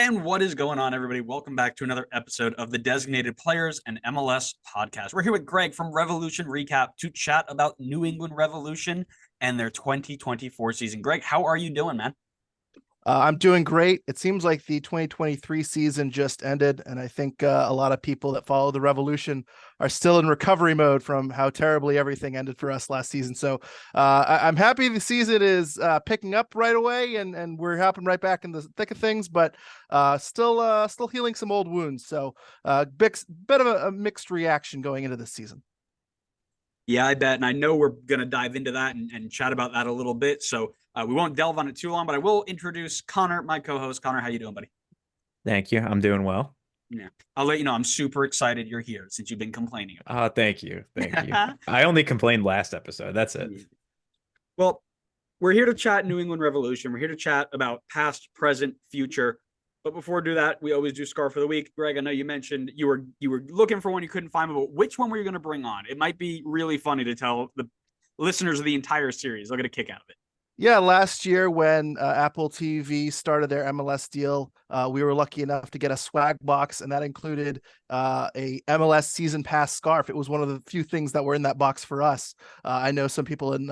And what is going on, everybody? Welcome back to another episode of the Designated Players and MLS podcast. We're here with Greg from Revolution Recap to chat about New England Revolution and their 2024 season. Greg, how are you doing, man? I'm doing great. It seems like the 2023 season just ended, and I think a lot of people that follow the Revolution are still in recovery mode from how terribly everything ended for us last season. So I'm happy the season is picking up right away, and we're hopping right back in the thick of things, but still healing some old wounds. So bit of a mixed reaction going into this season. Yeah, I bet. And I know we're going to dive into that and chat about that a little bit. So we won't delve on it too long, but I will introduce Connor, my co-host. Connor, how you doing, buddy? Thank you. I'm doing well. Yeah. I'll let you know I'm super excited you're here since you've been complaining about it. Thank you. Thank you. I only complained last episode. That's it. Well, we're here to chat New England Revolution. We're here to chat about past, present, future. But before we do that, we always do Scarf of the Week. Greg, I know you mentioned you were looking for one, you couldn't find one, but which one were you going to bring on? It might be really funny to tell the listeners of the entire series. They'll get a kick out of it. Yeah, last year when Apple TV started their MLS deal, we were lucky enough to get a swag box, and that included a MLS season pass scarf. It was one of the few things that were in that box for us. I know some people in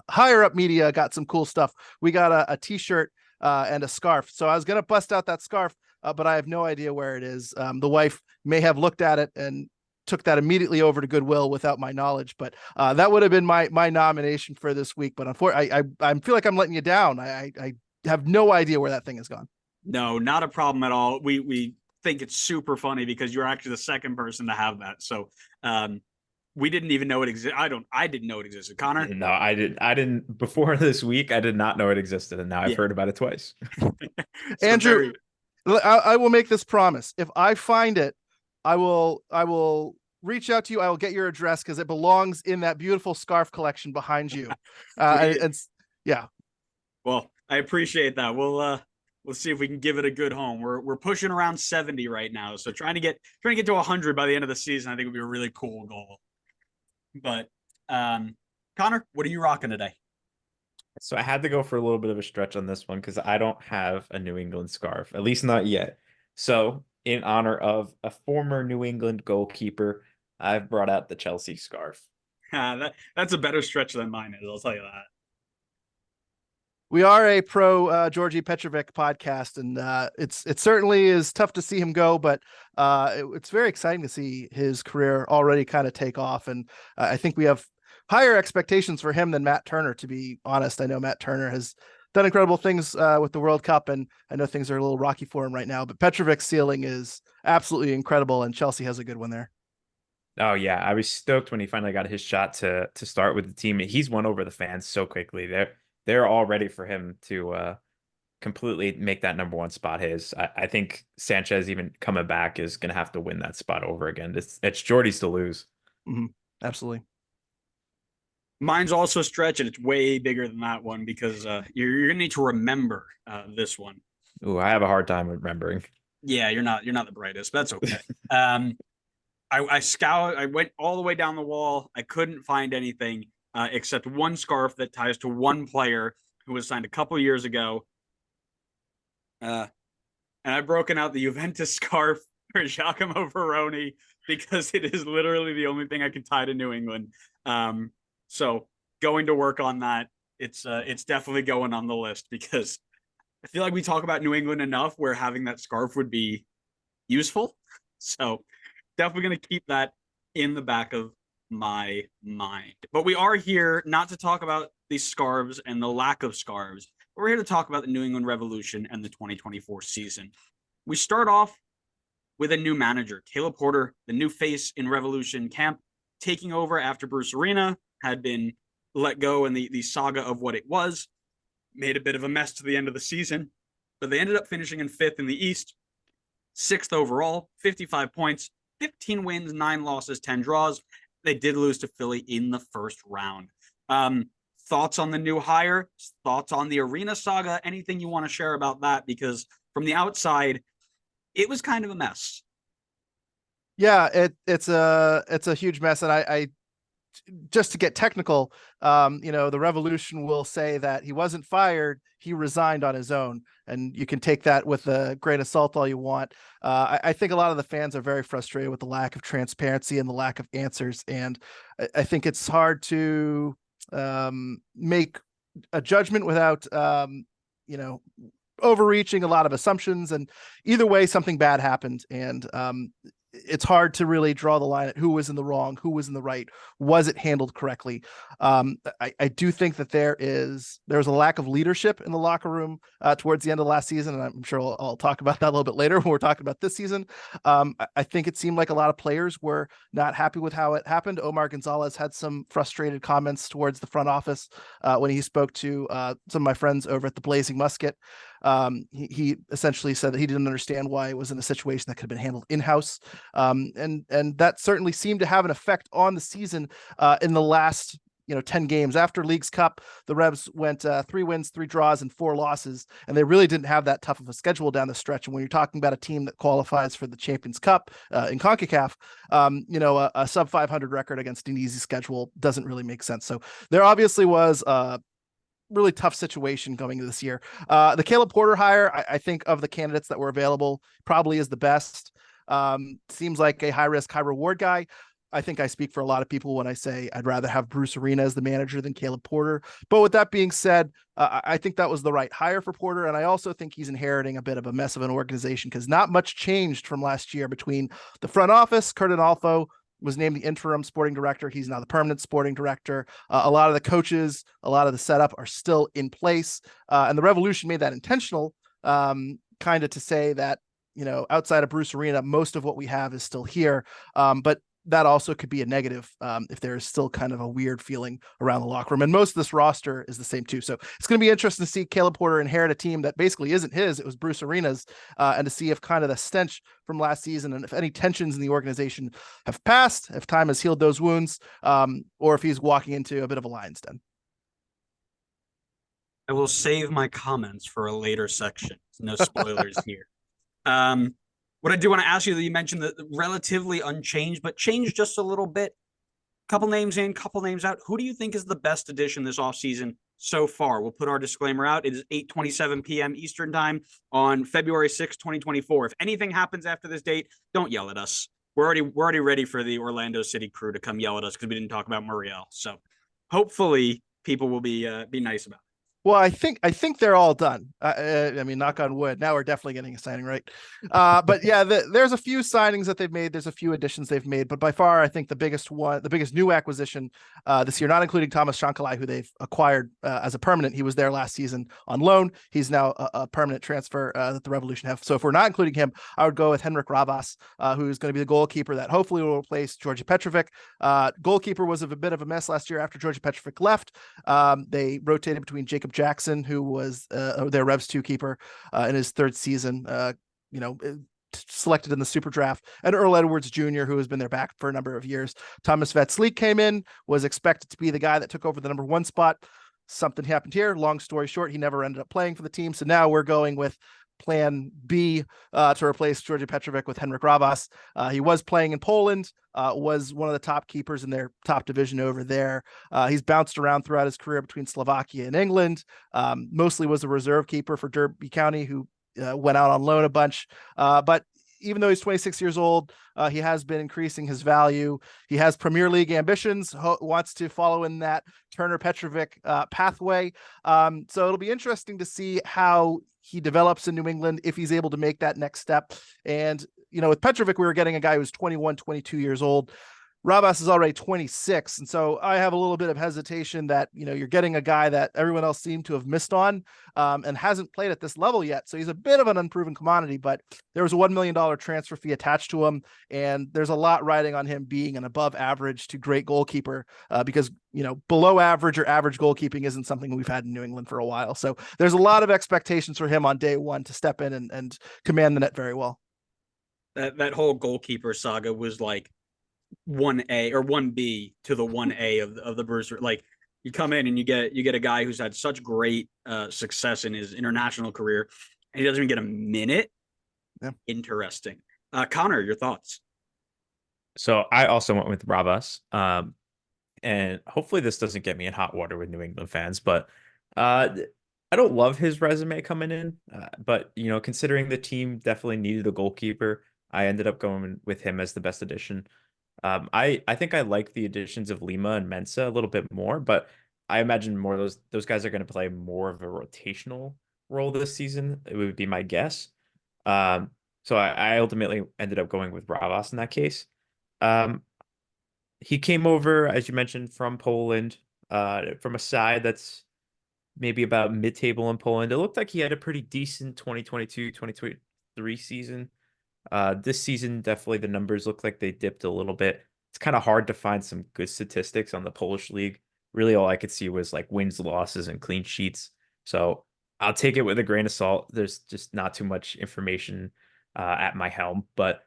higher up media got some cool stuff. We got a t-shirt and a scarf. So I was going to bust out that scarf, but I have no idea where it is. The wife may have looked at it and took that immediately over to Goodwill without my knowledge, but that would have been my nomination for this week. But unfortunately, I feel like I'm letting you down. I have no idea where that thing has gone. No, not a problem at all. We think it's super funny because you're actually the second person to have that. So we didn't even know it existed. I didn't know it existed. Connor? No, I didn't before this week. I did not know it existed, and now I've heard about it twice. Andrew, I will make this promise. If I find it, I will reach out to you. I will get your address because it belongs in that beautiful scarf collection behind you. Yeah. Well, I appreciate that. We'll see if we can give it a good home. We're pushing around 70 right now, so trying to get to 100 by the end of the season, I think would be a really cool goal. But Connor, what are you rocking today? So I had to go for a little bit of a stretch on this one because I don't have a New England scarf, at least not yet. So in honor of a former New England goalkeeper, I've brought out the Chelsea scarf. That's a better stretch than mine is, I'll tell you that. We are a pro Georgi Petrovic podcast, and it certainly is tough to see him go, but it's very exciting to see his career already kind of take off. And I think we have higher expectations for him than Matt Turner, to be honest. I know Matt Turner has done incredible things with the World Cup, and I know things are a little rocky for him right now, but Petrovic's ceiling is absolutely incredible, and Chelsea has a good one there. Oh yeah, I was stoked when he finally got his shot to start with the team. He's won over the fans so quickly. They're all ready for him to completely make that number one spot his. I think Sanchez even coming back is going to have to win that spot over again. It's Jordy's to lose. Mm-hmm. Absolutely. Mine's also a stretch, and it's way bigger than that one because you're gonna need to remember this one. Ooh, I have a hard time remembering. Yeah, you're not the brightest, but that's okay. I went all the way down the wall. I couldn't find anything except one scarf that ties to one player who was signed a couple years ago. And I've broken out the Juventus scarf for Giacomo Veroni because it is literally the only thing I can tie to New England. So going to work on that. It's definitely going on the list because I feel like we talk about New England enough where having that scarf would be useful. So definitely going to keep that in the back of my mind. But we are here not to talk about these scarves and the lack of scarves. We're here to talk about the New England Revolution and the 2024 season. We start off with a new manager, Caleb Porter, the new face in Revolution camp, taking over after Bruce Arena had been let go in the saga of what it was, made a bit of a mess to the end of the season, but they ended up finishing in 5th in the East, 6th overall, 55 points, 15 wins, 9 losses, 10 draws. They did lose to Philly in the first round. Thoughts on the new hire? Thoughts on the Arena saga? Anything you want to share about that? Because from the outside, it was kind of a mess. Yeah, it's a huge mess, and I just to get technical, the Revolution will say that he wasn't fired, he resigned on his own. And you can take that with a grain of salt all you want. I think a lot of the fans are very frustrated with the lack of transparency and the lack of answers. And I think it's hard to make a judgment without, overreaching a lot of assumptions. And either way, something bad happened. And it's hard to really draw the line at who was in the wrong, who was in the right. Was it handled correctly? I do think that there's a lack of leadership in the locker room towards the end of last season, and I'm sure I'll talk about that a little bit later when we're talking about this season. I think it seemed like a lot of players were not happy with how it happened. Omar Gonzalez had some frustrated comments towards the front office when he spoke to some of my friends over at the Blazing Musket. He essentially said that he didn't understand why it was in a situation that could have been handled in-house. And that certainly seemed to have an effect on the season in the last 10 games. After Leagues Cup, the Revs went 3 wins, 3 draws, and 4 losses, and they really didn't have that tough of a schedule down the stretch. And when you're talking about a team that qualifies for the Champions Cup in CONCACAF, a sub 500 record against an easy schedule doesn't really make sense. So there obviously was really tough situation going into this year. The Caleb Porter hire, I think of the candidates that were available, probably is the best. Seems like a high risk, high reward guy. I think I speak for a lot of people when I say I'd rather have Bruce Arena as the manager than Caleb Porter. But with that being said, I think that was the right hire for Porter. And I also think he's inheriting a bit of a mess of an organization because not much changed from last year between the front office. Kurt Adolfo was named the interim sporting director. He's now the permanent sporting director. A lot of the coaches, a lot of the setup are still in place. And the Revolution made that intentional, kind of to say that, outside of Bruce Arena, most of what we have is still here. But that also could be a negative if there is still kind of a weird feeling around the locker room. And most of this roster is the same too. So it's going to be interesting to see Caleb Porter inherit a team that basically isn't his. It was Bruce Arena's, and to see if kind of the stench from last season and if any tensions in the organization have passed, if time has healed those wounds, or if he's walking into a bit of a lion's den. I will save my comments for a later section. No spoilers here. What I do want to ask you, that you mentioned that relatively unchanged, but changed just a little bit. Couple names in, couple names out. Who do you think is the best addition this offseason so far? We'll put our disclaimer out. It is 8:27 p.m. Eastern time on February 6, 2024. If anything happens after this date, don't yell at us. We're already ready for the Orlando City crew to come yell at us because we didn't talk about Muriel. So hopefully people will be nice about it. Well, I think they're all done. I mean, knock on wood. Now we're definitely getting a signing right. But yeah, there's a few signings that they've made. There's a few additions they've made. But by far, I think the biggest new acquisition this year, not including Thomas Shankali, who they've acquired as a permanent. He was there last season on loan. He's now a permanent transfer that the Revolution have. So if we're not including him, I would go with Henrik Ravas, who's going to be the goalkeeper that hopefully will replace Georgi Petrovic. Goalkeeper was a bit of a mess last year after Georgi Petrovic left. They rotated between Jacob Jackson, who was their Revs 2 keeper in his 3rd season, selected in the super draft, and Earl Edwards Jr., who has been their back for a number of years. Thomas Vatslik came in, was expected to be the guy that took over the number 1 spot. Something happened here. Long story short, he never ended up playing for the team. So now we're going with plan B to replace Georgi Petrovic with Henrik Ravas. He was playing in Poland, was one of the top keepers in their top division over there. He's bounced around throughout his career between Slovakia and England. Mostly was a reserve keeper for Derby County, who went out on loan a bunch. But even though he's 26 years old, he has been increasing his value. He has Premier League ambitions, wants to follow in that Turner Petrovic pathway. So it'll be interesting to see how he develops in New England, if he's able to make that next step. And, with Petrovic, we were getting a guy who's 21, 22 years old. Ravas is already 26. And so I have a little bit of hesitation that, you're getting a guy that everyone else seemed to have missed on and hasn't played at this level yet. So he's a bit of an unproven commodity, but there was a $1 million transfer fee attached to him. And there's a lot riding on him being an above average to great goalkeeper because, below average or average goalkeeping isn't something we've had in New England for a while. So there's a lot of expectations for him on day one to step in and command the net very well. That whole goalkeeper saga was like 1A or 1B to the 1A of the Bruce. Like, you come in and you get a guy who's had such great success in his international career, and he doesn't even get a minute. Yeah. Interesting. Connor, your thoughts? So I also went with Ravas. and hopefully this doesn't get me in hot water with New England fans, but I don't love his resume coming in. But considering the team definitely needed a goalkeeper, I ended up going with him as the best addition. I think I like the additions of Lima and Mensa a little bit more, but I imagine more of those guys are going to play more of a rotational role this season. It would be my guess. So I ultimately ended up going with Ravas in that case. Um, he came over, as you mentioned, from Poland, from a side that's maybe about mid-table in Poland. It looked like he had a pretty decent 2022-2023 season. This season, definitely the numbers look like they dipped a little bit. It's kind of hard to find some good statistics on the Polish league. Really, all I could see was like wins, losses, and clean sheets. So I'll take it with a grain of salt. There's just not too much information at my helm. But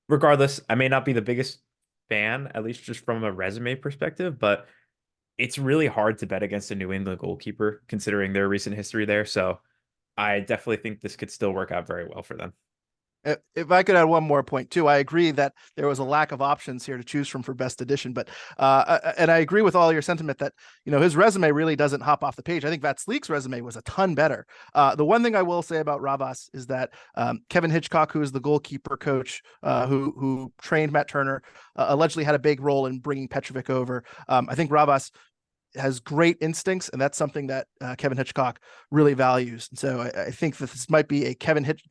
regardless, I may not be the biggest fan, at least just from a resume perspective, but it's really hard to bet against a New England goalkeeper considering their recent history there. So I definitely think this could still work out very well for them. If I could add one more point too, I agree that there was a lack of options here to choose from for best edition, but and I agree with all your sentiment that his resume really doesn't hop off the page. I think Vatslik's resume was a ton better. The one thing I will say about Ravas is that Kevin Hitchcock, who is the goalkeeper coach who trained Matt Turner, allegedly had a big role in bringing Petrovic over. I think Ravas has great instincts, and that's something that Kevin Hitchcock really values. And so I think that this might be a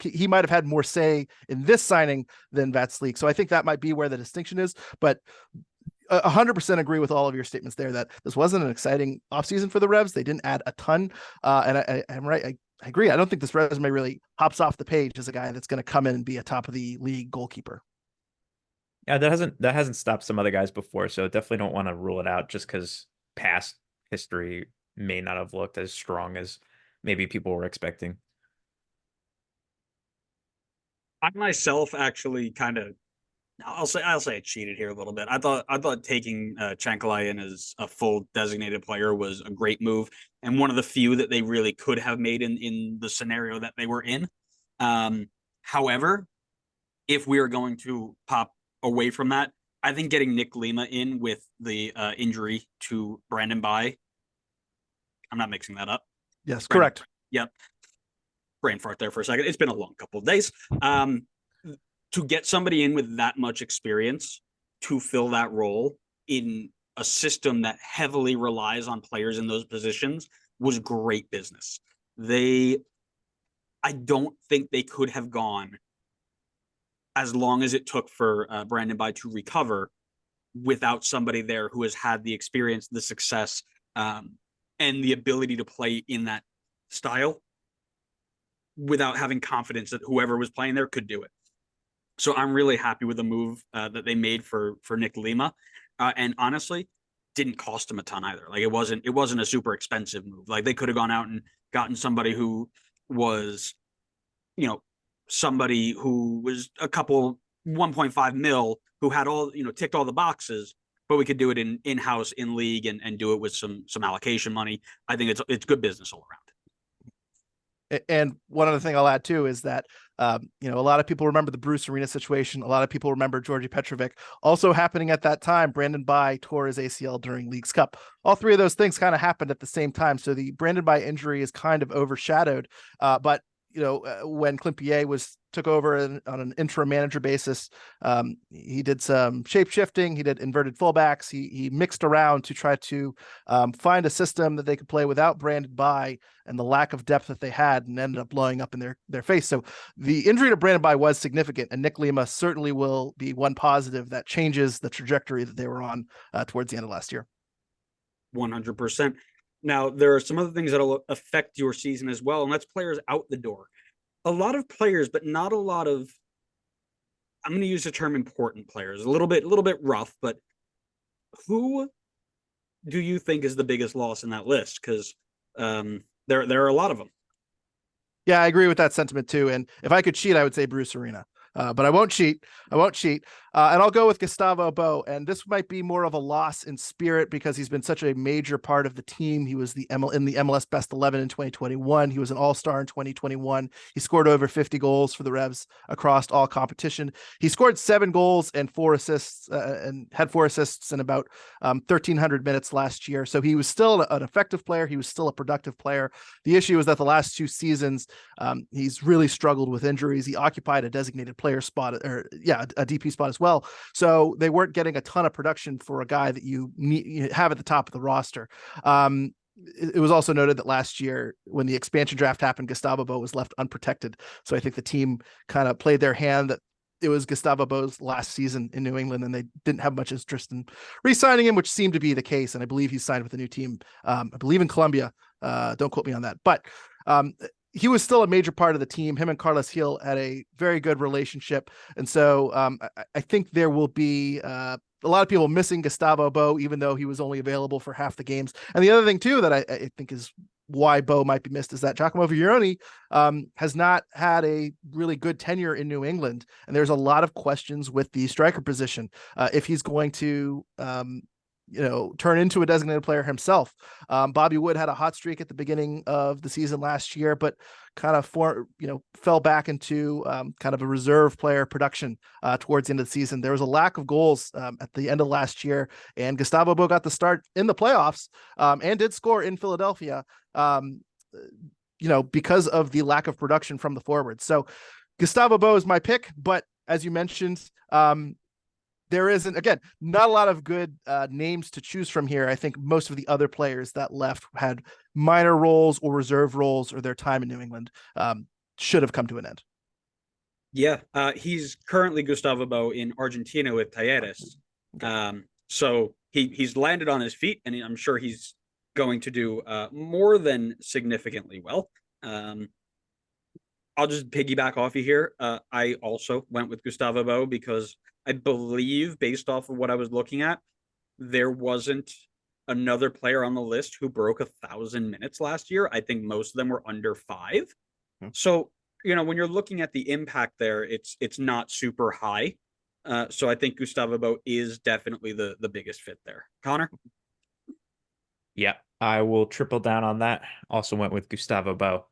he might have had more say in this signing than Vatslik. So I think that might be where the distinction is. But 100% agree with all of your statements there that this wasn't an exciting offseason for the Revs. They didn't add a ton. And I'm right. I agree. I don't think this resume really hops off the page as a guy that's going to come in and be a top of the league goalkeeper. Yeah, that hasn't stopped some other guys before, so definitely don't want to rule it out just because past history may not have looked as strong as maybe people were expecting. I myself actually kind of, I'll say I cheated here a little bit. I thought taking Chankalayan in as a full designated player was a great move, and one of the few that they really could have made in the scenario that they were in. However, if we are going to pop away from that, I think getting Nick Lima in with the injury to Brandon Bai, I'm not mixing that up. Yes, correct. Yep. Brain fart there for a second. It's been a long couple of days. To get somebody in with that much experience to fill that role in a system that heavily relies on players in those positions was great business. I don't think they could have gone as long as it took for Brandon Bai to recover without somebody there who has had the experience, the success, and the ability to play in that style without having confidence that whoever was playing there could do it. So I'm really happy with the move that they made for Nick Lima. And honestly, didn't cost them a ton either. Like it wasn't a super expensive move. Like they could have gone out and gotten somebody who was, somebody who was a couple 1.5 mil who had all, ticked all the boxes, but we could do it in-house in league and do it with some allocation money. I think it's good business all around. And one other thing I'll add too is that, a lot of people remember the Bruce Arena situation. A lot of people remember Georgi Petrovic also happening at that time. Brandon Bai tore his ACL during Leagues Cup. All three of those things kind of happened at the same time. So the Brandon Bai injury is kind of overshadowed. But when Clint Pierre took over on an interim manager basis, he did some shape shifting. He did inverted fullbacks. He mixed around to try to find a system that they could play without Brandon Bai and the lack of depth that they had, and ended up blowing up in their face. So the injury to Brandon Bai was significant, and Nick Lima certainly will be one positive that changes the trajectory that they were on towards the end of last year. 100%. Now, there are some other things that will affect your season as well, and that's players out the door. A lot of players, but not a lot of, I'm going to use the term important players, a little bit rough, but who do you think is the biggest loss in that list? Because there are a lot of them. Yeah, I agree with that sentiment too. And if I could cheat, I would say Bruce Arena. But I won't cheat. I won't cheat. And I'll go with Gustavo Bo. And this might be more of a loss in spirit because he's been such a major part of the team. He was in the MLS Best 11 in 2021. He was an all-star in 2021. He scored over 50 goals for the Revs across all competition. He scored 7 goals and 4 assists and had 4 assists in about 1,300 minutes last year. So he was still an effective player. He was still a productive player. The issue is that the last 2 seasons, he's really struggled with injuries. He occupied a designated player spot, a DP spot as well. So they weren't getting a ton of production for a guy that you have at the top of the roster. It was also noted that last year when the expansion draft happened, Gustavo Bo was left unprotected. So I think the team kind of played their hand that it was Gustavo Bo's last season in New England, and they didn't have much interest in re-signing him, which seemed to be the case. And I believe he's signed with a new team, I believe in Colombia. Don't quote me on that, but he was still a major part of the team. Him and Carlos Gil had a very good relationship. And so I think there will be a lot of people missing Gustavo Bo, even though he was only available for half the games. And the other thing too, that I think is why Bo might be missed is that Giacomo Vrioni has not had a really good tenure in New England. And there's a lot of questions with the striker position. If he's going to, turn into a designated player himself. Bobby Wood had a hot streak at the beginning of the season last year, but kind of fell back into kind of a reserve player production towards the end of the season. There was a lack of goals at the end of last year, and Gustavo Bo got the start in the playoffs and did score in Philadelphia, because of the lack of production from the forwards. So Gustavo Bo is my pick, but as you mentioned, there isn't, again, not a lot of good names to choose from here. I think most of the other players that left had minor roles or reserve roles, or their time in New England should have come to an end. Yeah, he's currently Gustavo Bo in Argentina with Talleres. So he's landed on his feet, and I'm sure he's going to do more than significantly well. I'll just piggyback off you here. I also went with Gustavo Bo because I believe, based off of what I was looking at, there wasn't another player on the list who broke 1,000 minutes last year. I think most of them were under 5. So, when you're looking at the impact there, it's not super high. So I think Gustavo Bo is definitely the biggest fit there. Connor? Yeah, I will triple down on that. Also went with Gustavo Bo.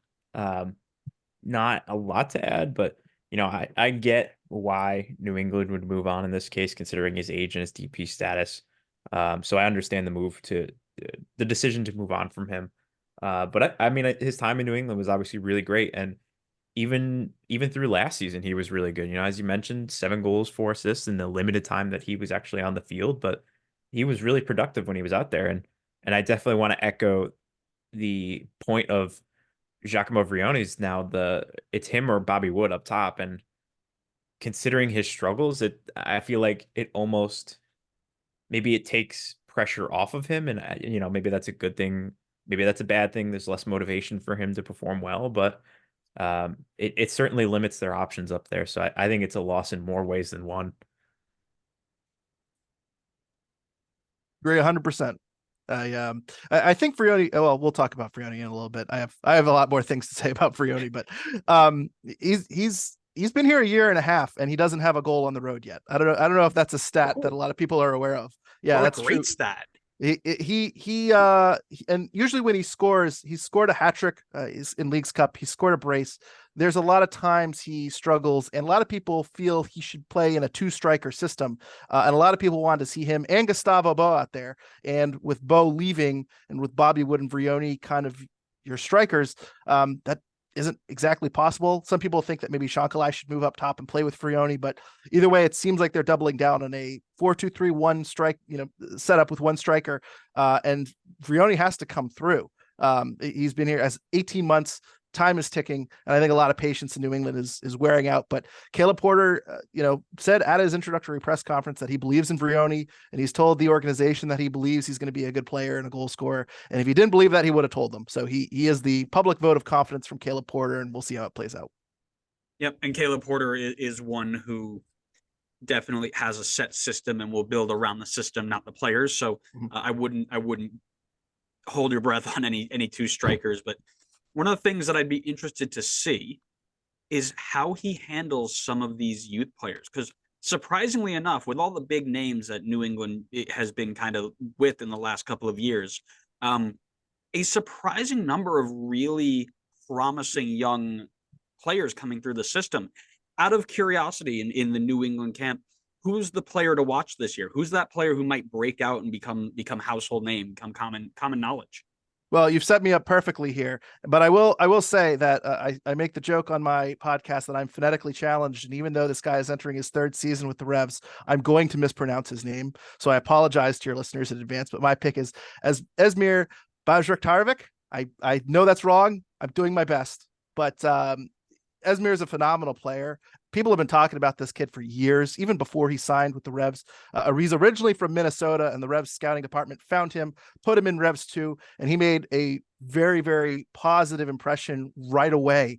Not a lot to add, but I get why New England would move on in this case, considering his age and his DP status. So I understand the decision to move on from him. But I mean, his time in New England was obviously really great, and even through last season, he was really good. As you mentioned, 7 goals, 4 assists in the limited time that he was actually on the field, but he was really productive when he was out there. And I definitely want to echo the point of Giacomo Vrioni's now it's him or Bobby Wood up top, and considering his struggles, I feel like it almost maybe it takes pressure off of him, and maybe that's a good thing, maybe that's a bad thing. There's less motivation for him to perform well, but it certainly limits their options up there. So I think it's a loss in more ways than one. Agree 100%. I think Vrioni. Well, we'll talk about Vrioni in a little bit. I have a lot more things to say about Vrioni, but he's been here a year and a half, and he doesn't have a goal on the road yet. I don't know if that's a stat that a lot of people are aware of. Yeah, that's a great true. stat. He and usually when he scored a hat trick in Leagues Cup. He scored a brace. There's a lot of times he struggles, and a lot of people feel he should play in a 2-striker system. And a lot of people want to see him and Gustavo Bo out there. And with Bo leaving, and with Bobby Wood and Vrioni kind of your strikers, that isn't exactly possible. Some people think that maybe Shankali should move up top and play with Vrioni, but either way, it seems like they're doubling down on a 4-2-3-1 strike, setup with 1 striker. And Vrioni has to come through. He's been here as 18 months. Time is ticking, and I think a lot of patience in New England is wearing out. But Caleb Porter, said at his introductory press conference that he believes in Vrioni, and he's told the organization that he believes he's going to be a good player and a goal scorer. And if he didn't believe that, he would have told them. So he is the public vote of confidence from Caleb Porter, and we'll see how it plays out. Yep, and Caleb Porter is one who definitely has a set system and will build around the system, not the players. So I wouldn't hold your breath on any 2 strikers, but one of the things that I'd be interested to see is how he handles some of these youth players. Because surprisingly enough, with all the big names that New England has been kind of with in the last couple of years, a surprising number of really promising young players coming through the system. Out of curiosity in the New England camp, who's the player to watch this year? Who's that player who might break out and become household name, become common knowledge? Well, you've set me up perfectly here, but I will say that I make the joke on my podcast that I'm phonetically challenged, and even though this guy is entering his third season with the Revs, I'm going to mispronounce his name. So I apologize to your listeners in advance, but my pick is as Esmir Bajraktarevic. I know that's wrong. I'm doing my best, but Esmir is a phenomenal player. People have been talking about this kid for years, even before he signed with the Revs. He's originally from Minnesota, and the Revs scouting department found him, put him in Revs 2, and he made a very, very positive impression right away.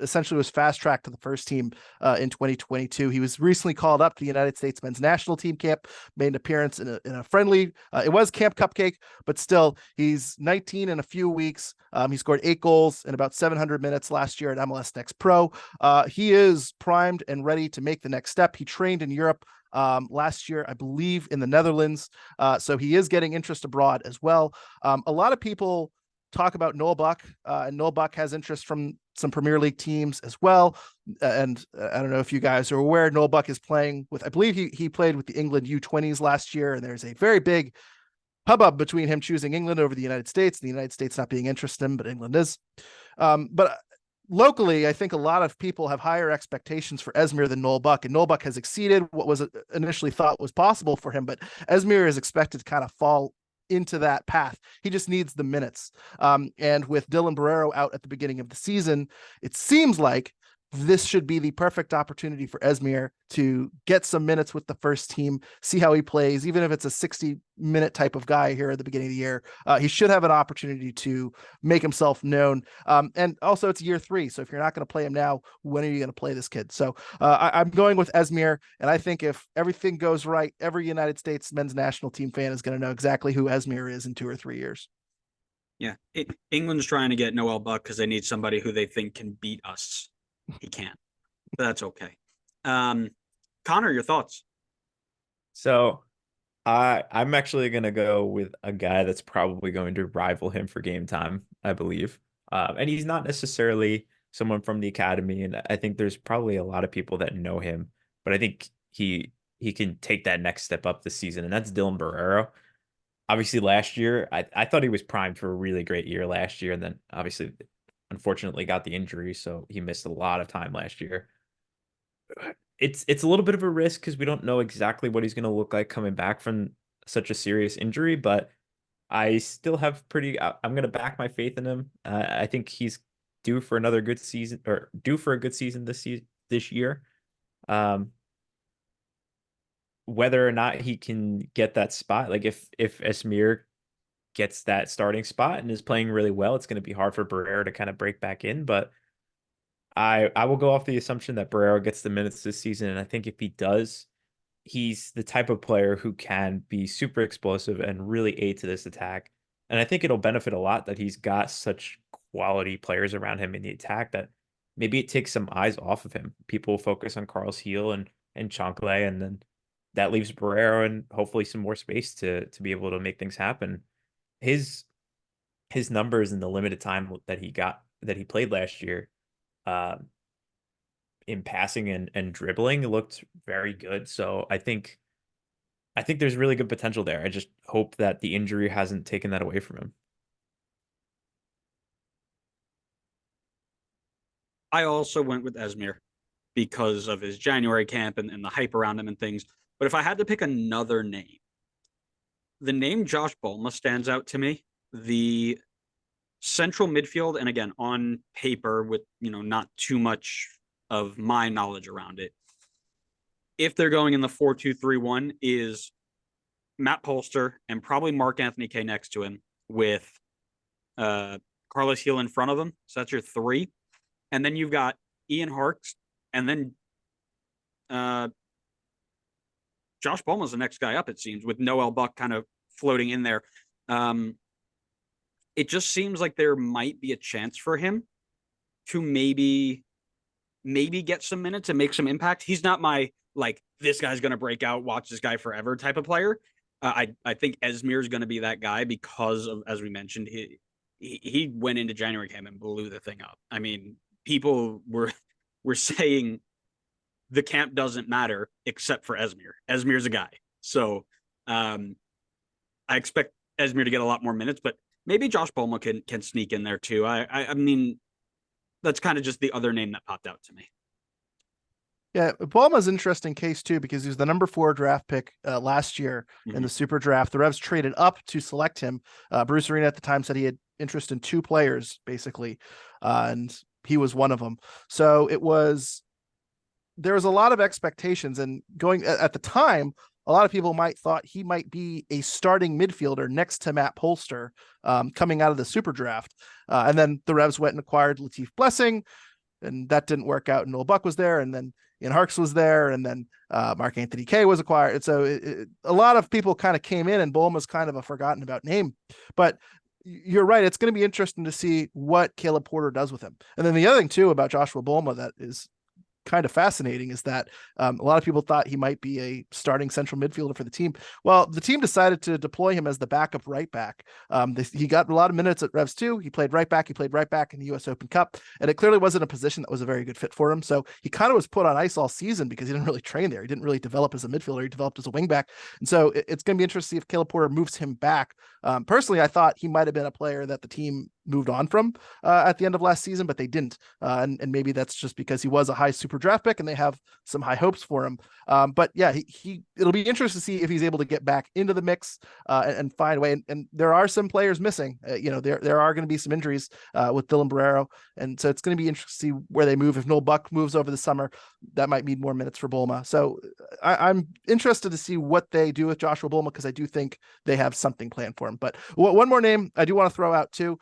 Essentially was fast tracked to the first team in 2022. He was recently called up to the United States men's national team camp, made an appearance in a friendly. It was Camp Cupcake, but still, he's 19 in a few weeks. He scored 8 goals in about 700 minutes last year at MLS Next Pro. He is primed and ready to make the next step. He trained in Europe last year, I believe, in the Netherlands. So he is getting interest abroad as well. A lot of people talk about Noel Buck, and Noel Buck has interest from some Premier League teams as well. And I don't know if you guys are aware, Noel Buck is playing with, I believe he played with the England U20s last year, and there's a very big hubbub between him choosing England over the United States, and the United States not being interested in him, but England is. But locally, I think a lot of people have higher expectations for Esmir than Noel Buck, and Noel Buck has exceeded what was initially thought was possible for him, but Esmir is expected to kind of fall into that path. He just needs the minutes. And with Dylan Barrero out at the beginning of the season, it seems like this should be the perfect opportunity for Esmir to get some minutes with the first team, see how he plays, even if it's a 60-minute type of guy here at the beginning of the year. He should have an opportunity to make himself known. And also it's year 3. So if you're not going to play him now, when are you going to play this kid? So I'm going with Esmir. And I think if everything goes right, every United States men's national team fan is going to know exactly who Esmir is in 2 or 3 years. Yeah. England's trying to get Noel Buck because they need somebody who they think can beat us. He can't, but that's okay. Connor, your thoughts? So I'm actually gonna go with a guy that's probably going to rival him for game time, I believe. And he's not necessarily someone from the academy, and I think there's probably a lot of people that know him, but I think he can take that next step up this season, and that's Dylan Barrero. Obviously, last year I thought he was primed for a really great year last year, and then obviously, unfortunately, got the injury, so he missed a lot of time last year. It's a little bit of a risk because we don't know exactly what he's going to look like coming back from such a serious injury, but I still have I'm going to back my faith in him. I think he's due for another good season, or due for a good season this year. Whether or not he can get that spot, like if Esmir gets that starting spot and is playing really well, it's going to be hard for Barrero to kind of break back in, but I will go off the assumption that Barrero gets the minutes this season, and I think if he does, he's the type of player who can be super explosive and really aid to this attack. And I think it'll benefit a lot that he's got such quality players around him in the attack that maybe it takes some eyes off of him. People focus on Carlos Heel and Chanclay, and then that leaves Barrero and hopefully some more space to be able to make things happen. His numbers in the limited time that he played last year, in passing and dribbling, looked very good. So I think there's really good potential there. I just hope that the injury hasn't taken that away from him. I also went with Esmir because of his January camp and the hype around him and things. But if I had to pick another name, the name Josh Bulma stands out to me. The central midfield, and again, on paper with, not too much of my knowledge around it, if they're going in the 4-2-3-1, is Matt Polster and probably Mark Anthony Kaye next to him with Carlos Heel in front of him. So that's your 3. And then you've got Ian Harkes, and then Josh Bulma's the next guy up, it seems, with Noel Buck kind of floating in there. It just seems like there might be a chance for him to maybe maybe get some minutes and make some impact. He's not my like this guy's going to break out, watch this guy forever type of player. I think Esmir is going to be that guy because of, as we mentioned, he went into January camp and blew the thing up. I mean, people were saying the camp doesn't matter except for Esmir. Esmir's a guy. So I expect Esmir to get a lot more minutes, but maybe Josh Bolma can sneak in there too. I mean, that's kind of just the other name that popped out to me. Yeah, Bolma's an interesting case too, because he was the number 4 draft pick last year in the super draft. The Revs traded up to select him. Bruce Arena at the time said he had interest in 2 players, basically, and he was one of them. So there was a lot of expectations, and going at the time, a lot of people thought he might be a starting midfielder next to Matt Polster coming out of the super draft. And then the Revs went and acquired Latif Blessing, and that didn't work out. And Noel Buck was there, and then Ian Harkes was there, and then Mark Anthony Kaye was acquired. And so a lot of people kind of came in, and Bolma's kind of a forgotten about name. But you're right. It's going to be interesting to see what Caleb Porter does with him. And then the other thing too about Joshua Bolma that is kind of fascinating is that a lot of people thought he might be a starting central midfielder for the team. Well, the team decided to deploy him as the backup right back. He got a lot of minutes at Revs 2. He played right back. He played right back in the US Open Cup, and it clearly wasn't a position that was a very good fit for him. So he kind of was put on ice all season because he didn't really train there. He didn't really develop as a midfielder. He developed as a wing back. And so it's going to be interesting to see if Caleb Porter moves him back. Personally, I thought he might have been a player that the team moved on from at the end of last season, but they didn't. And maybe that's just because he was a high super draft pick and they have some high hopes for him. But yeah, it'll be interesting to see if he's able to get back into the mix and find a way. And there are some players missing. There are going to be some injuries with Dylan Barrero. And so it's going to be interesting to see where they move. If Noel Buck moves over the summer, that might mean more minutes for Bolma. So I'm interested to see what they do with Joshua Bolma, because I do think they have something planned for him. But one more name I do want to throw out too.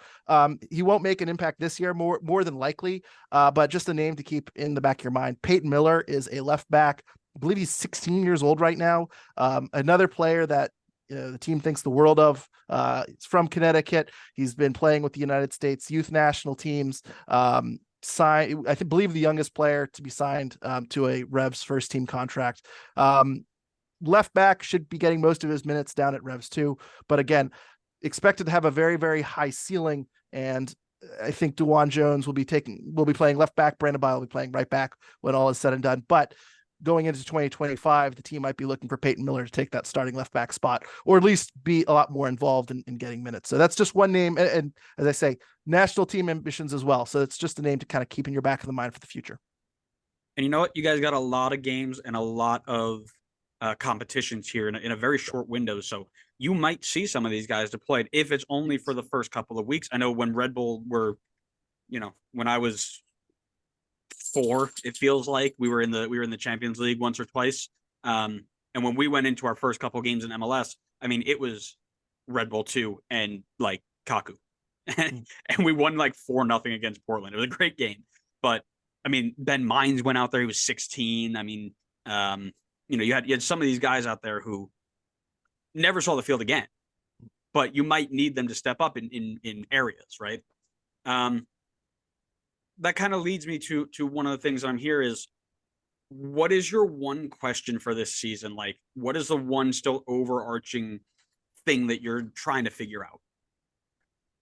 He won't make an impact this year, more than likely, but just a name to keep in the back of your mind. Peyton Miller is a left back. I believe he's 16 years old right now. Another player that the team thinks the world of. He's from Connecticut. He's been playing with the United States youth national teams. Believe the youngest player to be signed to a Revs first team contract. Left back should be getting most of his minutes down at Revs 2, but again, expected to have a very, very high ceiling. And I think DeJuan Jones will be playing left back. Brandon Bile will be playing right back when all is said and done. But going into 2025, the team might be looking for Peyton Miller to take that starting left back spot, or at least be a lot more involved in getting minutes. So that's just one name. And as I say, national team ambitions as well. So it's just a name to kind of keep in your back of the mind for the future. And you know what? You guys got a lot of games and a lot of competitions here in a very short window. So you might see some of these guys deployed if it's only for the first couple of weeks. I know when Red Bull were, when I was 4, it feels like we were in the Champions League once or twice. And when we went into our first couple of games in MLS, I mean, it was Red Bull 2 and like Kaku. And we won like 4-0 against Portland. It was a great game. But I mean, Ben Mines went out there. He was 16. I mean, you had some of these guys out there who never saw the field again, but you might need them to step up in areas, right? That kind of leads me to one of the things I'm here is, what is your one question for this season? Like, what is the one still overarching thing that you're trying to figure out?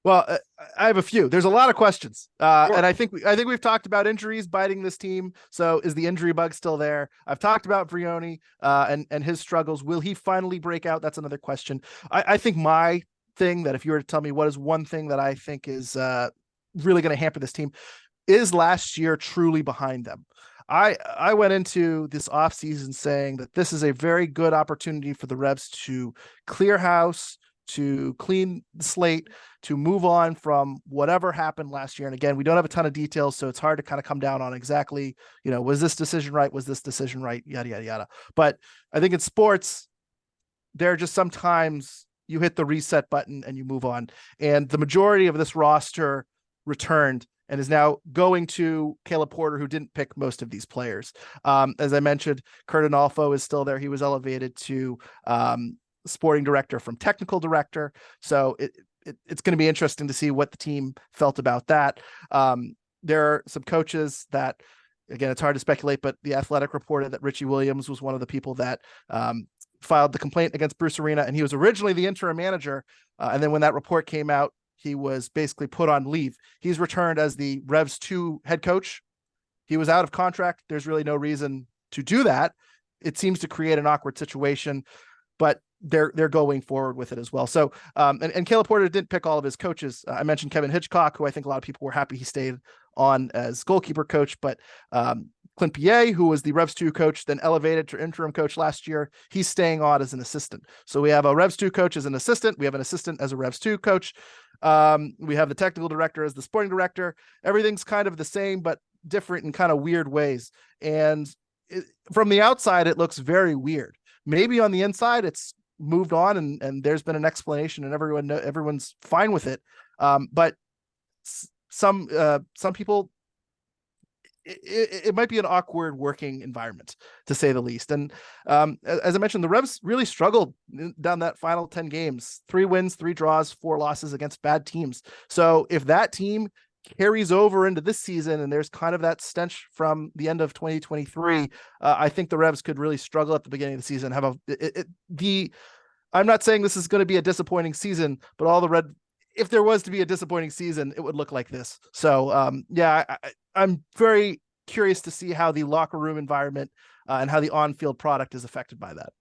Well, I have a few. There's a lot of questions, Sure. and I think we've talked about injuries biting this team. So, is the injury bug still there? I've talked about Vrioni and his struggles. Will he finally break out? That's another question. I think my thing that if you were to tell me what is one thing that I think is really going to hamper this team, is last year truly behind them? I went into this offseason saying that this is a very good opportunity for the Revs to clear house, to clean the slate, to move on from whatever happened last year. And again, we don't have a ton of details, so it's hard to kind of come down on exactly, was this decision right? Was this decision right? Yada, yada, yada. But I think in sports, there are just sometimes you hit the reset button and you move on. And the majority of this roster returned and is now going to Caleb Porter, who didn't pick most of these players. As I mentioned, Kurt Analfo is still there. He was elevated to sporting director from technical director. So it's going to be interesting to see what the team felt about that. There are some coaches that again, it's hard to speculate, but The Athletic reported that Richie Williams was one of the people that filed the complaint against Bruce Arena, and he was originally the interim manager. And then when that report came out, he was basically put on leave. He's returned as the Revs 2 head coach. He was out of contract. There's really no reason to do that. It seems to create an awkward situation, but they're going forward with it as well. So, and Caleb Porter didn't pick all of his coaches. I mentioned Kevin Hitchcock, who I think a lot of people were happy he stayed on as goalkeeper coach, but Clint Pierre, who was the Revs 2 coach, then elevated to interim coach last year, he's staying on as an assistant. So we have a Revs 2 coach as an assistant. We have an assistant as a Revs 2 coach. We have the technical director as the sporting director. Everything's kind of the same, but different in kind of weird ways. And from the outside, it looks very weird. Maybe on the inside, it's moved on and there's been an explanation and everyone's fine with it. But some people, it might be an awkward working environment, to say the least. And as I mentioned, the Revs really struggled down that final 10 games, 3 wins, 3 draws, 4 losses against bad teams. So if that team carries over into this season and there's kind of that stench from the end of 2023, I think the Revs could really struggle at the beginning of the season. I'm not saying this is going to be a disappointing season, but if there was to be a disappointing season, it would look like this. So I'm very curious to see how the locker room environment and how the on-field product is affected by that.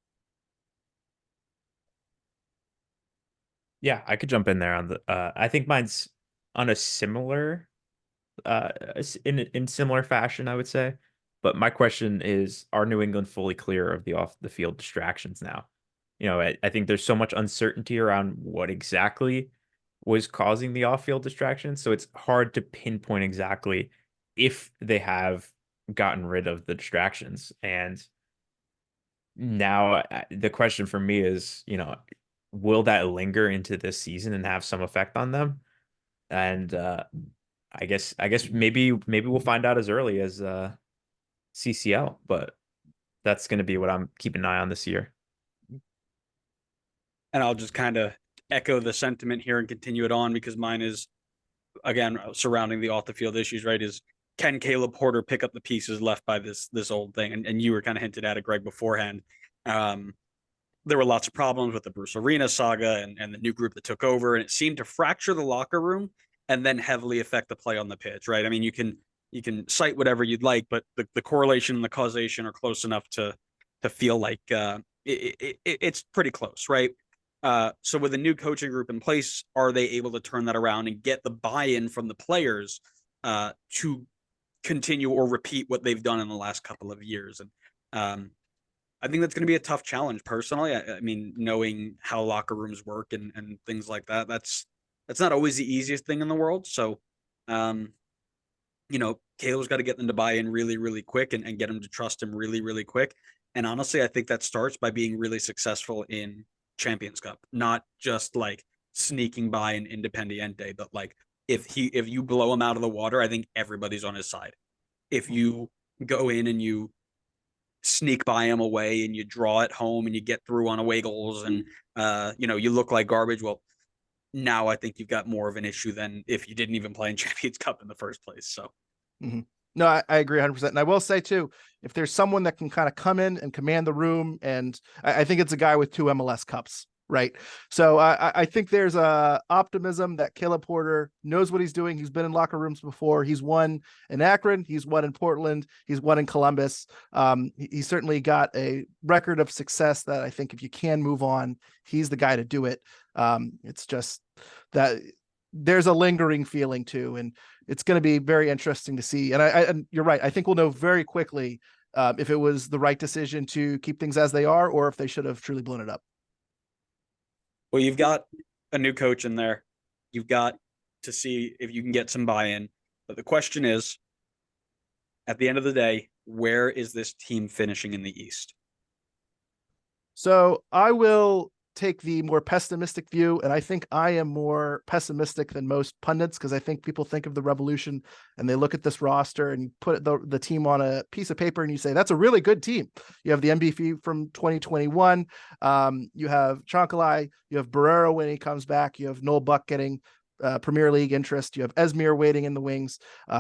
Yeah, I could jump in there on the. I think mine's on a similar, in similar fashion, I would say. But my question is: are New England fully clear of the off the field distractions now? I think there's so much uncertainty around what exactly was causing the off field distractions, so it's hard to pinpoint exactly if they have gotten rid of the distractions. And now the question for me is, will that linger into this season and have some effect on them? And I guess maybe we'll find out as early as CCL, but that's going to be what I'm keeping an eye on this year. And I'll just kind of echo the sentiment here and continue it on, because mine is, again, surrounding the off the field issues, right? Is, can Caleb Porter pick up the pieces left by this old thing? And you were kind of hinted at it, Greg, beforehand. There were lots of problems with the Bruce Arena saga and the new group that took over, and it seemed to fracture the locker room and then heavily affect the play on the pitch, right? I mean, you can cite whatever you'd like, but the correlation and the causation are close enough to feel like it's pretty close, right? So with a new coaching group in place, are they able to turn that around and get the buy-in from the players to continue or repeat what they've done in the last couple of years? And I think that's going to be a tough challenge personally. I mean, knowing how locker rooms work and things like that, that's not always the easiest thing in the world. So, Caleb's got to get them to buy in really, really quick and get them to trust him really, really quick. And honestly, I think that starts by being really successful in Champions Cup, not just like sneaking by an Independiente, but like if you blow him out of the water, I think everybody's on his side. If you go in and you sneak by him away and you draw at home and you get through on away goals and you look like garbage, well, now I think you've got more of an issue than if you didn't even play in Champions Cup in the first place. So No, I agree 100%. And I will say too, if there's someone that can kind of come in and command the room, and I think it's a guy with 2 MLS Cups, right? So I think there's a optimism that Caleb Porter knows what he's doing. He's been in locker rooms before. He's won in Akron. He's won in Portland. He's won in Columbus. He certainly got a record of success that I think if you can move on, he's the guy to do it. It's just that there's a lingering feeling too, and it's going to be very interesting to see. And you're right. I think we'll know very quickly if it was the right decision to keep things as they are, or if they should have truly blown it up. Well, you've got a new coach in there. You've got to see if you can get some buy-in. But the question is, at the end of the day, where is this team finishing in the East? So I will take the more pessimistic view, and I think I am more pessimistic than most pundits, because I think people think of the Revolution and they look at this roster and you put the team on a piece of paper and you say that's a really good team. You have the MVP from 2021, you have Chancalay, you have Barrera when he comes back, you have Noel Buck getting Premier League interest. You have Esmir waiting in the wings.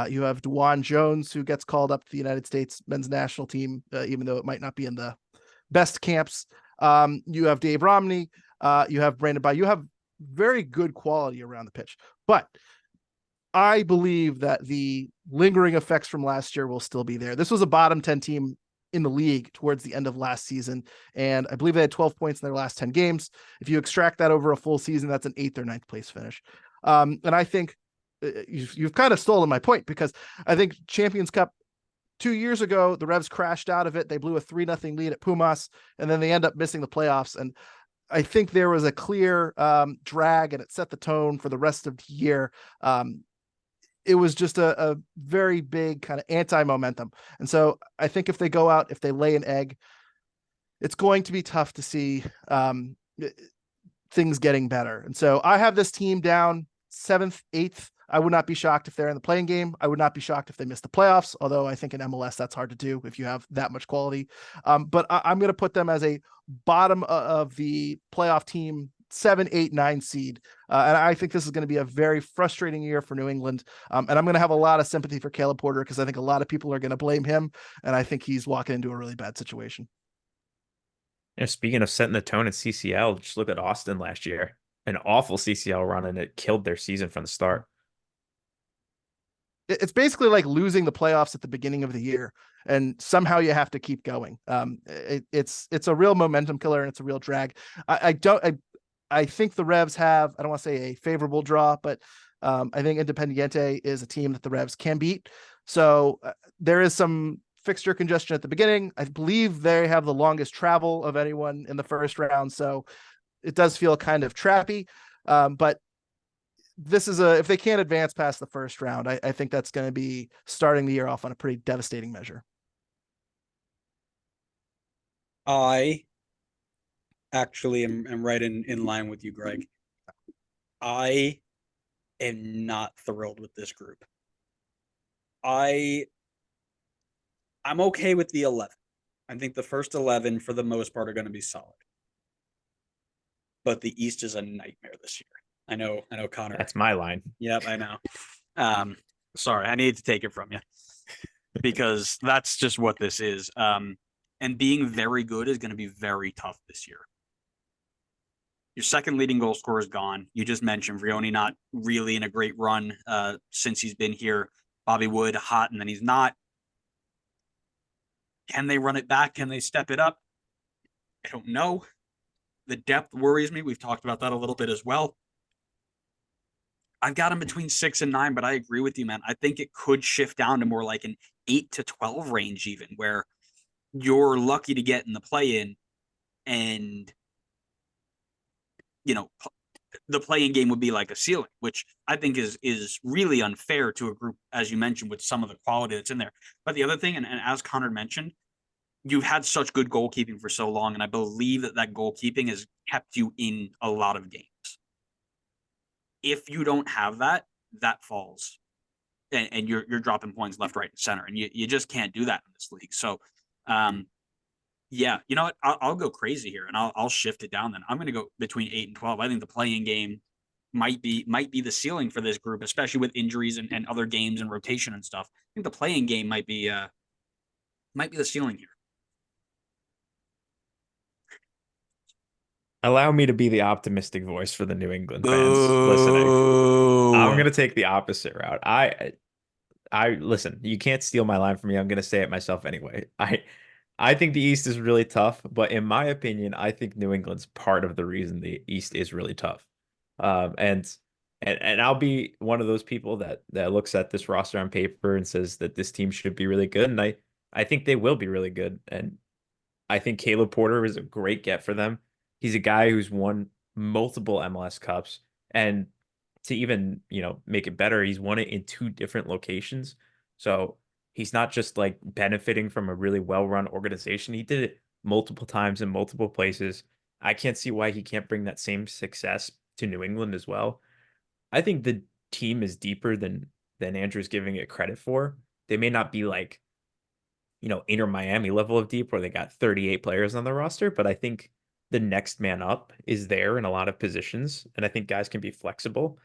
You have DeJuan Jones, who gets called up to the United States men's national team, even though it might not be in the best camps. You have Dave Romney. You have Brandon Bay. You have very good quality around the pitch. But I believe that the lingering effects from last year will still be there. This was a bottom 10 team in the league towards the end of last season, and I believe they had 12 points in their last 10 games. If you extract that over a full season, that's an 8th or 9th place finish. And I think you've kind of stolen my point, because I think Champions Cup 2 years ago, the Revs crashed out of it. They blew a 3-0 lead at Pumas, and then they end up missing the playoffs. And I think there was a clear drag, and it set the tone for the rest of the year. It was just a very big kind of anti-momentum. And so I think if they go out, if they lay an egg, it's going to be tough to see things getting better. And so I have this team down 7th, 8th. I would not be shocked if they're in the playing game. I would not be shocked if they miss the playoffs, although I think in MLS that's hard to do if you have that much quality. But I'm going to put them as a bottom of the playoff team, 7, 8, 9 seed. And I think this is going to be a very frustrating year for New England. And I'm going to have a lot of sympathy for Caleb Porter, because I think a lot of people are going to blame him. And I think he's walking into a really bad situation. Speaking of setting the tone in CCL, just look at Austin last year. An awful CCL run, and it killed their season from the start. It's basically like losing the playoffs at the beginning of the year, and somehow you have to keep going. It's a real momentum killer, and it's a real drag. I think the Revs have, I don't want to say a favorable draw, but I think Independiente is a team that the Revs can beat. So there is some fixture congestion at the beginning. I believe they have the longest travel of anyone in the first round. So it does feel kind of trappy. But this is if they can't advance past the first round, I think that's going to be starting the year off on a pretty devastating measure. I actually am right in line with you, Greg. I am not thrilled with this group. I'm okay with the 11. I think the first 11 for the most part are going to be solid. But the East is a nightmare this year. I know, Connor. That's my line. Yep, I know. Sorry, I need to take it from you, because that's just what this is. And being very good is going to be very tough this year. Your second leading goal scorer is gone. You just mentioned Vrioni not really in a great run since he's been here. Bobby Wood hot, and then he's not. Can they run it back? Can they step it up? I don't know. The depth worries me. We've talked about that a little bit as well. I've got him between 6 and 9, but I agree with you, man. I think it could shift down to more like an 8 to 12 range, even, where you're lucky to get in the play-in, and the play-in game would be like a ceiling, which I think is really unfair to a group, as you mentioned, with some of the quality that's in there. But the other thing, and as Connor mentioned, you've had such good goalkeeping for so long, and I believe that goalkeeping has kept you in a lot of games. If you don't have that, that falls, and you're dropping points left, right, and center, and you just can't do that in this league. So, yeah, you know what? I'll go crazy here, and I'll shift it down. Then I'm going to go between 8 and 12. I think the play-in game might be the ceiling for this group, especially with injuries and other games and rotation and stuff. I think the play-in game might be the ceiling here. Allow me to be the optimistic voice for the New England fans listening. I'm going to take the opposite route. I listen, you can't steal my line from me. I'm going to say it myself anyway. I think the East is really tough, but in my opinion, I think New England's part of the reason the East is really tough. And I'll be one of those people that looks at this roster on paper and says that this team should be really good. And I think they will be really good. And I think Caleb Porter is a great get for them. He's a guy who's won multiple MLS Cups, and to even, make it better, he's won it in 2 different locations. So he's not just like benefiting from a really well-run organization. He did it multiple times in multiple places. I can't see why he can't bring that same success to New England as well. I think the team is deeper than Andrew's giving it credit for. They may not be like, Inter Miami level of deep where they got 38 players on the roster, but I think the next man up is there in a lot of positions, and I think guys can be flexible.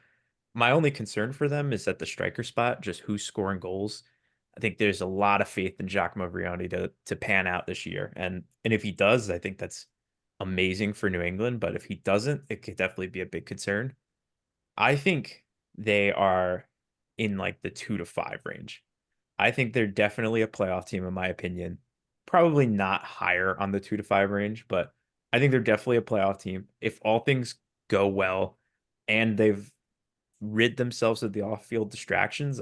My only concern for them is at the striker spot, just who's scoring goals. I think there's a lot of faith in Giacomo Vrioni to pan out this year. And if he does, I think that's amazing for New England. But if he doesn't, it could definitely be a big concern. I think they are in like the 2 to 5 range. I think they're definitely a playoff team, in my opinion. Probably not higher on the 2 to 5 range, but I think they're definitely a playoff team. If all things go well and they've rid themselves of the off-field distractions,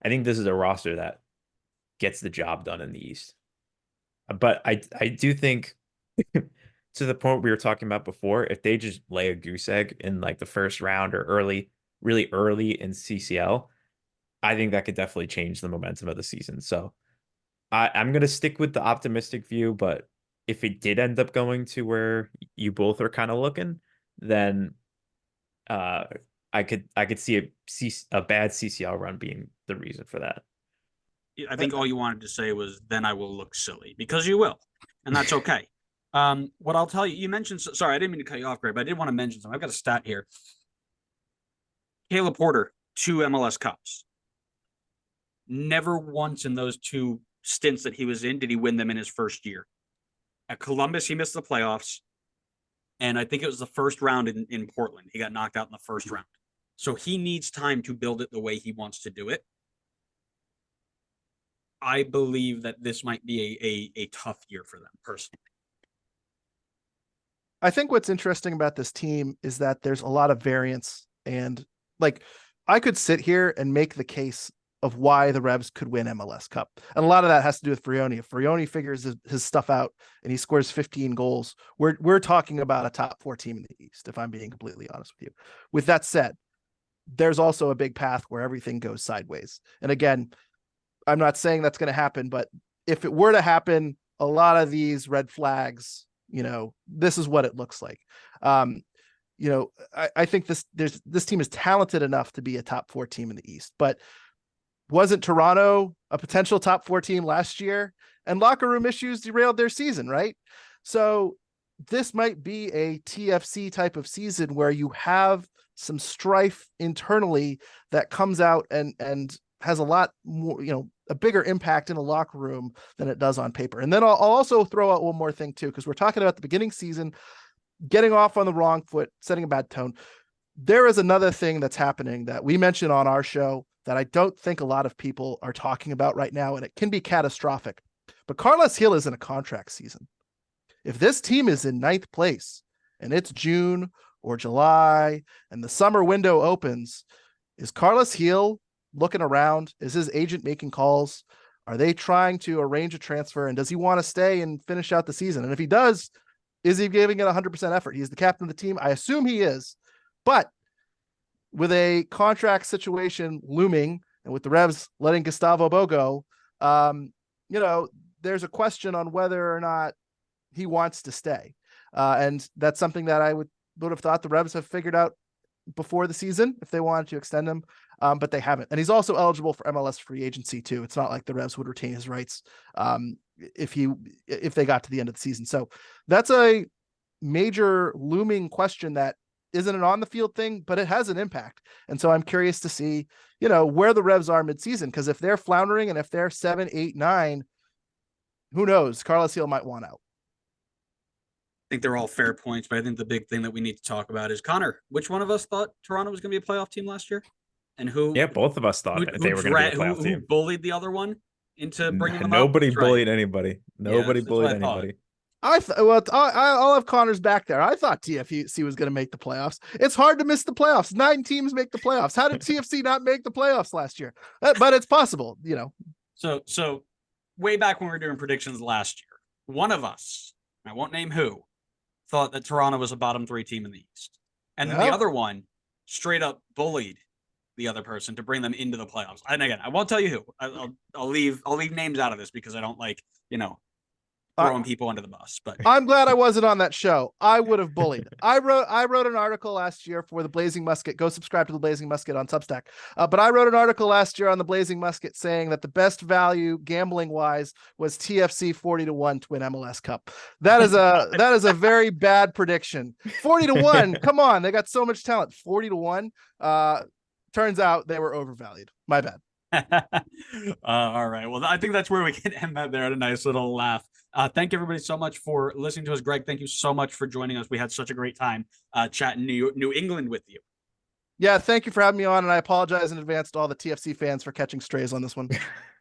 I think this is a roster that gets the job done in the East. But I do think to the point we were talking about before, if they just lay a goose egg in like the first round or really early in CCL, I think that could definitely change the momentum of the season. So I'm going to stick with the optimistic view, but if it did end up going to where you both are kind of looking, then I could see a bad CCL run being the reason for that. I think all you wanted to say was, then I will look silly, because you will, and that's okay. What I'll tell you, you mentioned, sorry, I didn't mean to cut you off, Greg, but I did want to mention something. I've got a stat here. Caleb Porter, 2 MLS Cups. Never once in those 2 stints that he was in did he win them in his first year. At Columbus, he missed the playoffs. And I think it was the first round in Portland. He got knocked out in the first round. So he needs time to build it the way he wants to do it. I believe that this might be a tough year for them, personally. I think what's interesting about this team is that there's a lot of variance, and like I could sit here and make the case of why the Revs could win MLS Cup. And a lot of that has to do with Vrioni. If Vrioni figures his stuff out and he scores 15 goals, we're talking about a top 4 team in the East, if I'm being completely honest with you. With that said, there's also a big path where everything goes sideways. And again, I'm not saying that's going to happen, but if it were to happen, a lot of these red flags, this is what it looks like. I think this team is talented enough to be a top 4 team in the East, but wasn't Toronto a potential top 4 team last year? And locker room issues derailed their season, right? So this might be a TFC type of season where you have some strife internally that comes out and has a lot more, a bigger impact in a locker room than it does on paper. And then I'll also throw out one more thing too, because we're talking about the beginning season, getting off on the wrong foot, setting a bad tone. There is another thing that's happening that we mentioned on our show that I don't think a lot of people are talking about right now, and it can be catastrophic. But Carles Gil is in a contract season. If this team is in 9th place and it's June or July and the summer window opens, is Carles Gil looking around? Is his agent making calls? Are they trying to arrange a transfer? And does he want to stay and finish out the season? And if he does, is he giving it 100% effort? He's the captain of the team. I assume he is. But with a contract situation looming and with the Revs letting Gustavo Bo go, there's a question on whether or not he wants to stay. And that's something that I would have thought the Revs have figured out before the season if they wanted to extend him, but they haven't. And he's also eligible for MLS free agency too. It's not like the Revs would retain his rights if they got to the end of the season. So that's a major looming question that isn't an on the field thing, but it has an impact. And so I'm curious to see, where the Revs are midseason, because if they're floundering and if they're 7, 8, 9, who knows? Carles Gil might want out. I think they're all fair points, but I think the big thing that we need to talk about is, Connor, which one of us thought Toronto was going to be a playoff team last year? And who? Yeah, both of us thought they were going to be a playoff team. Who bullied the other one into bringing them up? Nobody bullied anybody. Nobody bullied anybody. I'll have Connor's back there. I thought TFC was going to make the playoffs. It's hard to miss the playoffs. 9 teams make the playoffs. How did TFC not make the playoffs last year? But it's possible, So way back when we were doing predictions last year, one of us, I won't name who, thought that Toronto was a bottom 3 team in the East. And then the other one straight up bullied the other person to bring them into the playoffs. And again, I won't tell you who. I'll leave names out of this because I don't like, throwing people under the bus. But I'm glad I wasn't on that show. I would have bullied. I wrote an article last year for the Blazing Musket. Go subscribe to the Blazing Musket on Substack. But I wrote an article last year on the Blazing Musket saying that the best value gambling wise was TFC 40-1 to win MLS Cup. That is a very bad prediction. 40-1. Come on. They got so much talent. 40-1. turns out they were overvalued. My bad. All right. Well, I think that's where we can end that there at a nice little laugh. Thank everybody so much for listening to us. Greg, thank you so much for joining us. We had such a great time chatting New England with you. Yeah, thank you for having me on, and I apologize in advance to all the TFC fans for catching strays on this one.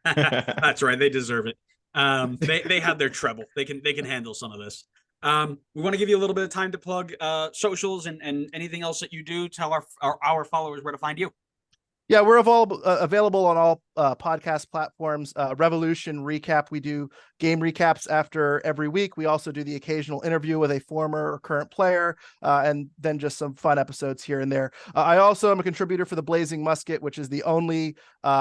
That's right. They deserve it. They had their treble. They can handle some of this. We want to give you a little bit of time to plug socials and anything else that you do. Tell our followers where to find you. Yeah, we're available on all podcast platforms. Revolution Recap. We do game recaps after every week. We also do the occasional interview with a former or current player, and then just some fun episodes here and there. I also am a contributor for the Blazing Musket, which is the only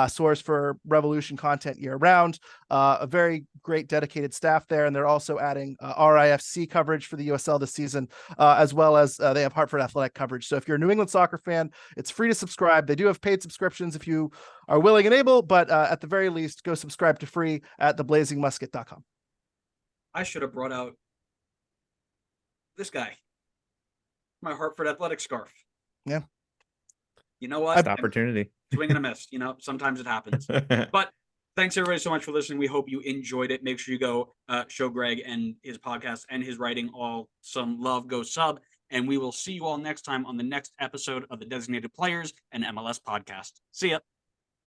source for Revolution content year round. A very great dedicated staff there, and they're also adding RIFC coverage for the USL this season, as well as they have Hartford Athletic coverage. So if you're a New England soccer fan, it's free to subscribe. They do have paid subscriptions if you are willing and able, but at the very least, go subscribe to free at theblazingmusket.com. I should have brought out this guy, my Hartford Athletic scarf. Yeah. You know what? Opportunity. Swing and a miss. Sometimes it happens. But thanks everybody so much for listening. We hope you enjoyed it. Make sure you go show Greg and his podcast and his writing all some love. Go sub. And we will see you all next time on the next episode of the Designated Players and MLS podcast. See ya.